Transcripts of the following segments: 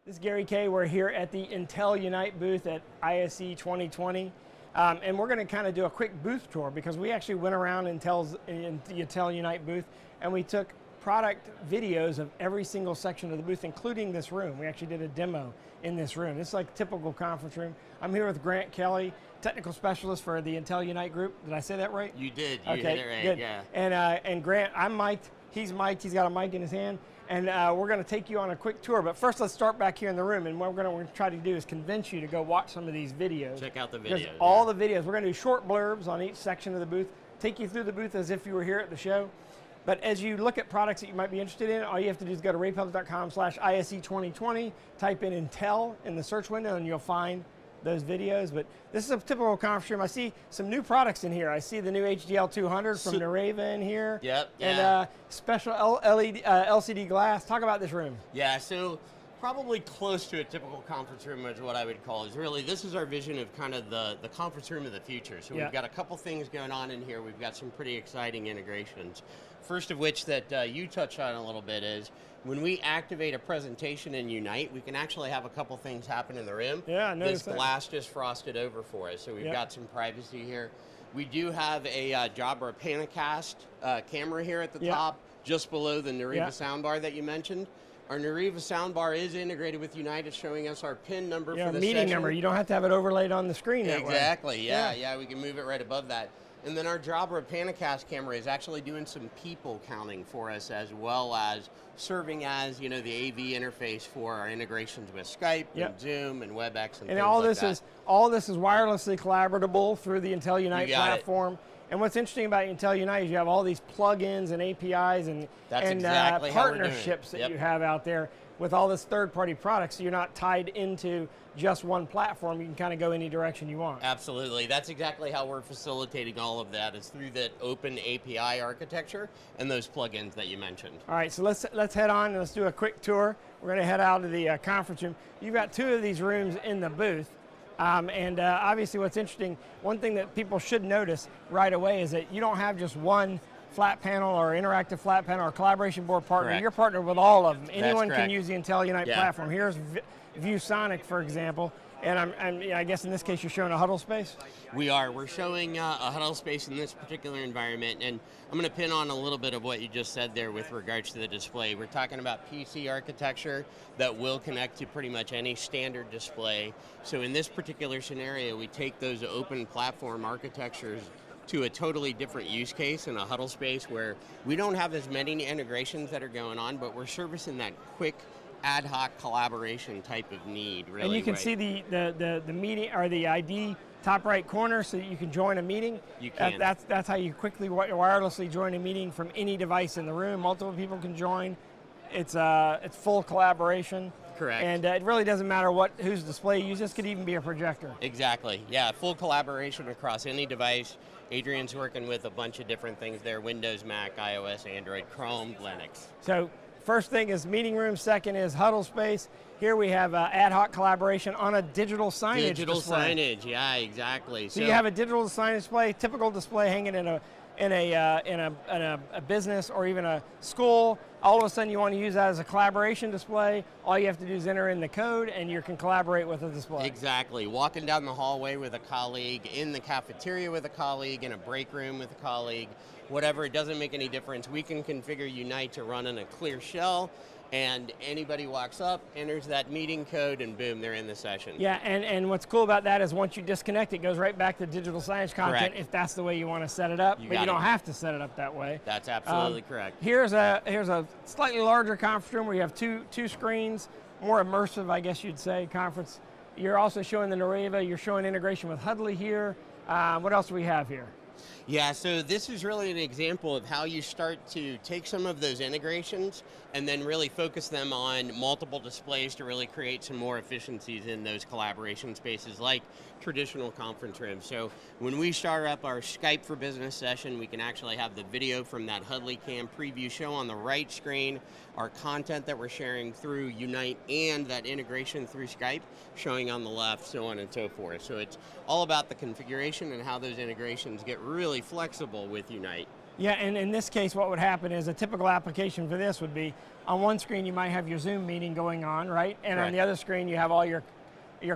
This is Gary Kayye. We're here at the Intel Unite booth at ISE 2020. And we're going to kind of do a quick booth tour because we actually went around in the Intel Unite booth and we took product videos of every single section of the booth, including this room. We actually did a demo in this room. This is like a typical conference room. I'm here with Grant Kelly, technical specialist for the Intel Unite group. Did I say that right? You did. You okay, hit it right. Good. Yeah. And Grant, I'm mic'd. He's mic'd. He's got a mic in his hand. And we're going to take you on a quick tour. But first, let's start back here in the room. And what we're going to try to do is convince you to go watch some of these videos. Check out the because videos. all the videos. We're going to do short blurbs on each section of the booth. Take you through the booth as if you were here at the show. But as you look at products that you might be interested in, all you have to do is go to ravepublic.com/ISE2020, type in Intel in the search window, and you'll find those videos. But this is a typical conference room. I see some new products in here. I see the new HDL200 from rAVe in here. Yep. And special LCD glass. Talk about this room. Yeah, so probably close to a typical conference room is what I would call is really, this is our vision of kind of the conference room of the future. So we've got a couple things going on in here. We've got some pretty exciting integrations. First of which that you touched on a little bit is when we activate a presentation in Unite, we can actually have a couple things happen in the room. Yeah, I noticed this glass just frosted over for us, so we've got some privacy here. We do have a Jabra Panacast camera here at the top, just below the rAVe soundbar that you mentioned. Our rAVe soundbar is integrated with Unite. It's showing us our PIN number for the meeting number. You don't have to have it overlaid on the screen that way. Exactly, yeah, we can move it right above that. And then our Jabra Panacast camera is actually doing some people counting for us, as well as serving as, the AV interface for our integrations with Skype and Zoom and WebEx and things all like this that. is all this is wirelessly collaboratable through the Intel Unite platform. And what's interesting about Intel Unite is you have all these plugins and APIs and partnerships that you have out there with all this third-party products, so you're not tied into just one platform. You can kind of go any direction you want. Absolutely. That's exactly how we're facilitating all of that, is through that open API architecture and those plugins that you mentioned. All right, so let's head on and let's do a quick tour. We're going to head out to the conference room. You've got two of these rooms in the booth. Obviously what's interesting, one thing that people should notice right away is that you don't have just one flat panel or interactive flat panel or collaboration board partner. Correct. You're partnered with all of them. Anyone correct. can use the Intel Unite platform. Here's ViewSonic, for example, and I guess in this case you're showing a huddle space? We are. We're showing a huddle space in this particular environment, and I'm going to pin on a little bit of what you just said there with regards to the display. We're talking about PC architecture that will connect to pretty much any standard display. So in this particular scenario, we take those open platform architectures to a totally different use case in a huddle space where we don't have as many integrations that are going on, but we're servicing that quick ad hoc collaboration type of need. Really, and you can see the meeting or the ID top right corner, so that you can join a meeting. You can. That's how you quickly wirelessly join a meeting from any device in the room. Multiple people can join. It's full collaboration. Correct. And it really doesn't matter whose display you use. This could even be a projector. Exactly. Yeah, full collaboration across any device. Adrian's working with a bunch of different things there: Windows, Mac, iOS, Android, Chrome, Linux. So first thing is meeting room. Second is huddle space. Here we have ad hoc collaboration on a digital signage display. Signage, yeah, exactly. So you have a digital signage display, typical display hanging in a business or even a school. All of a sudden you want to use that as a collaboration display. All you have to do is enter in the code and you can collaborate with the display. Exactly. Walking down the hallway with a colleague, in the cafeteria with a colleague, in a break room with a colleague, whatever, it doesn't make any difference. We can configure Unite to run in a clear shell, and anybody walks up, enters that meeting code, and boom, they're in the session. Yeah, and what's cool about that is once you disconnect, it goes right back to digital signage content. Correct. If that's the way you want to set it up, but you don't have to set it up that way. That's absolutely correct. Here's a slightly larger conference room where you have two screens, more immersive, I guess you'd say, conference. You're also showing the rAVe, you're showing integration with Huddly here. What else do we have here? Yeah, so this is really an example of how you start to take some of those integrations and then really focus them on multiple displays to really create some more efficiencies in those collaboration spaces like traditional conference rooms. So when we start up our Skype for Business session, we can actually have the video from that Huddly Cam preview show on the right screen, our content that we're sharing through Unite and that integration through Skype showing on the left, so on and so forth. So it's all about the configuration and how those integrations get really flexible with Unite. Yeah, and in this case, what would happen is a typical application for this would be on one screen you might have your Zoom meeting going on, right? And Correct. on the other screen you have all your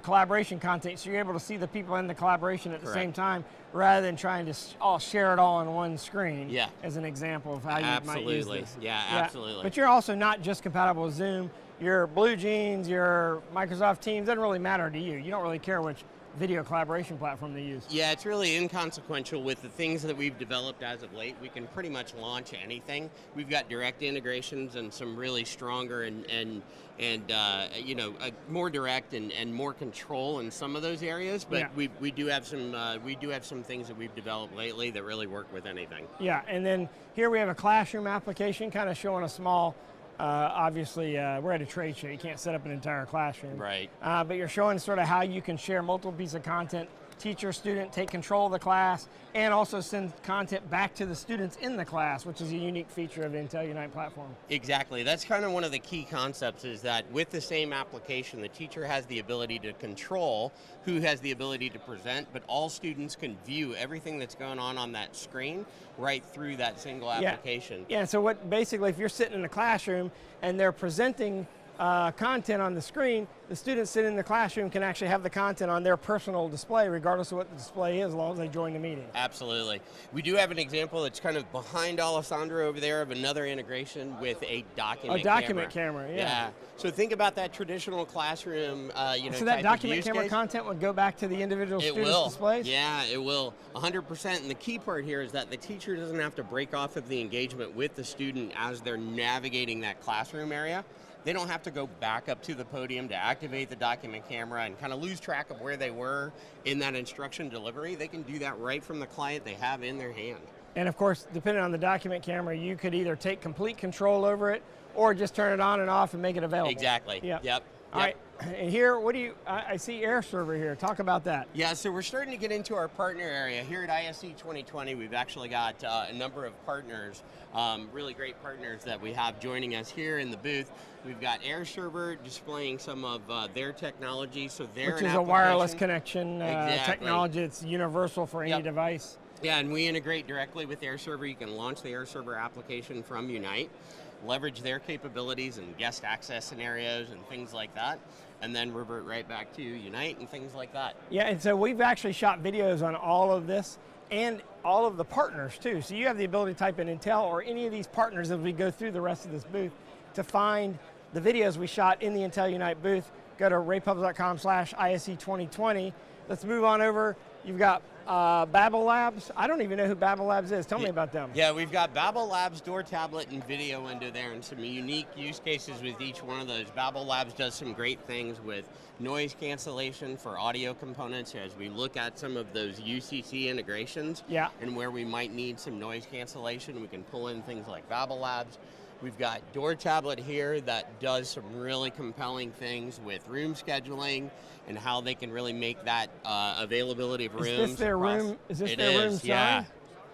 collaboration content, so you're able to see the people in the collaboration at the Correct. same time, rather than trying to all share it all on one screen. Yeah. As an example of how you might use this. Yeah, absolutely. But you're also not just compatible with Zoom. Your Blue Jeans, your Microsoft Teams, doesn't really matter to you. You don't really care which video collaboration platform they use. Yeah, it's really inconsequential with the things that we've developed as of late. We can pretty much launch anything. We've got direct integrations and some really stronger and you know, more direct and more control in some of those areas. But Yeah. we do have some things that we've developed lately that really work with anything. Yeah, and then here we have a classroom application, kind of showing a small. Obviously, we're at a trade show. You can't set up an entire classroom. Right. But you're showing sort of how you can share multiple pieces of content, teacher, student, take control of the class, and also send content back to the students in the class, which is a unique feature of the Intel Unite platform. Exactly. That's kind of one of the key concepts, is that with the same application, the teacher has the ability to control who has the ability to present, but all students can view everything that's going on that screen right through that single application. Yeah, so what basically, if you're sitting in the classroom and they're presenting content on the screen, the students sitting in the classroom can actually have the content on their personal display, regardless of what the display is, as long as they join the meeting. Absolutely. We do have an example that's kind of behind Alessandro over there of another integration with a document camera. A document camera, yeah. So think about that traditional classroom, you know, so that type document of use camera case. content would go back to the individual It students' will. displays? Yeah, it will. 100%. And the key part here is that the teacher doesn't have to break off of the engagement with the student as they're navigating that classroom area. They don't have to go back up to the podium to activate the document camera and kind of lose track of where they were in that instruction delivery. They can do that right from the client they have in their hand. And of course, depending on the document camera, you could either take complete control over it or just turn it on and off and make it available. Exactly. Yep. All right, and here, what do you, I see Air Server here. Talk about that. Yeah, so we're starting to get into our partner area. Here at ISE 2020, we've actually got a number of partners, really great partners that we have joining us here in the booth. We've got Air Server displaying some of their technology, so they're Which is a wireless connection technology. It's universal for any device. Yeah, and we integrate directly with Air Server. You can launch the Air Server application from Unite, leverage their capabilities and guest access scenarios and things like that, and then revert right back to Unite and things like that. Yeah, and so we've actually shot videos on all of this and all of the partners too. So you have the ability to type in Intel or any of these partners as we go through the rest of this booth to find the videos we shot in the Intel Unite booth. Go to rAVepublic.com/ISE2020. Let's move on over. You've got Babel Labs. I don't even know who Babel Labs is. Tell me about them. Yeah, we've got Babel Labs, door tablet, and video window there, and some unique use cases with each one of those. Babel Labs does some great things with noise cancellation for audio components as we look at some of those UCC integrations. Yeah. And where we might need some noise cancellation, we can pull in things like Babel Labs. We've got Door Tablet here that does some really compelling things with room scheduling and how they can really make that availability of rooms. Is this their room? Is this their room sign? Yeah.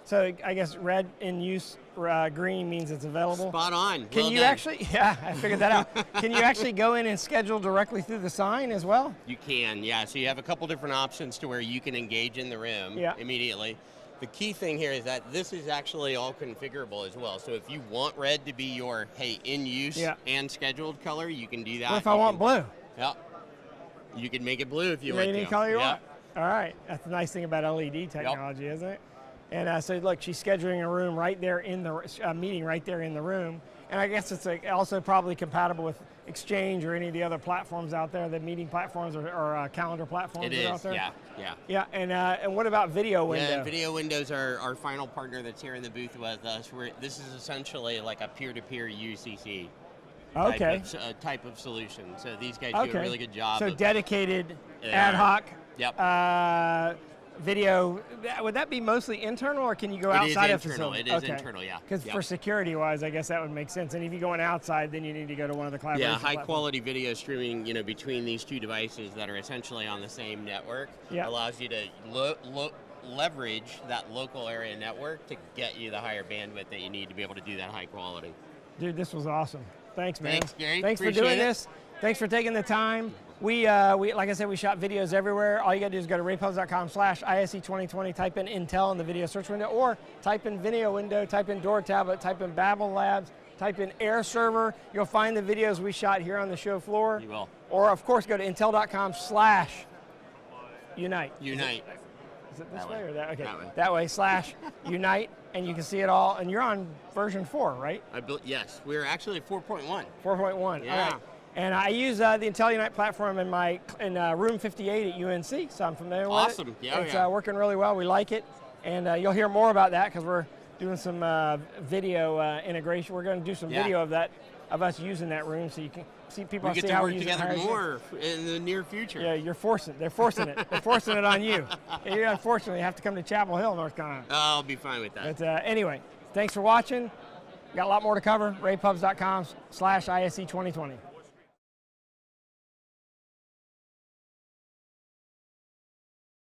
So I guess red in use, green means it's available. Spot on. Can Well you done. actually? Yeah, I figured that out. Can you actually go in and schedule directly through the sign as well? You can, yeah. So you have a couple different options to where you can engage in the room immediately. The key thing here is that this is actually all configurable as well. So if you want red to be your, hey, in use and scheduled color, you can do that. What if I want blue? Yeah. You can make it blue if you want to. Any color you want? All right. That's the nice thing about LED technology, isn't it? And so look, she's scheduling a room right there in the meeting right there in the room. And I guess it's also probably compatible with Exchange or any of the other platforms out there, the meeting platforms or calendar platforms that are out there. Yeah, and what about Video Window? Yeah, Video Window's our final partner that's here in the booth with us. This is essentially like a peer-to-peer UCC type of solution. So these guys do a really good job. So dedicated, ad hoc. Video, would that be mostly internal, or can you go outside of facility? It is internal, yeah. Because for security-wise, I guess that would make sense. And if you're going outside, then you need to go to one of the collaboration platforms. High-quality video streaming, between these two devices that are essentially on the same network allows you to leverage that local area network to get you the higher bandwidth that you need to be able to do that high quality. Dude, this was awesome. Thanks, man. Thanks, Gary. Thanks for doing this. Thanks for taking the time. We like I said, we shot videos everywhere. All you gotta do is go to rAVepubs.com/ISE2020, type in Intel in the video search window, or type in video window, type in door tablet, type in Babel Labs, type in Air Server. You'll find the videos we shot here on the show floor. You will. Or of course, go to Intel.com/Unite. Unite. Is it this way or that? Okay, that way. /Unite, and you can see it all. And you're on version 4, right? Yes, we're actually 4.1. 4.1. Yeah. All right. And I use the Intel Unite platform in room 58 at UNC, so I'm familiar with it. Awesome. Yeah, it's working really well. We like it, and you'll hear more about that because we're doing some video integration. We're going to do some video of that, of us using that room, so you can see people see how we use it. We get to work together more in the near future. Yeah, they're forcing it. They're forcing it on you. You unfortunately have to come to Chapel Hill, North Carolina. I'll be fine with that. But anyway, thanks for watching. Got a lot more to cover. rAVepubs.com/ISE2020.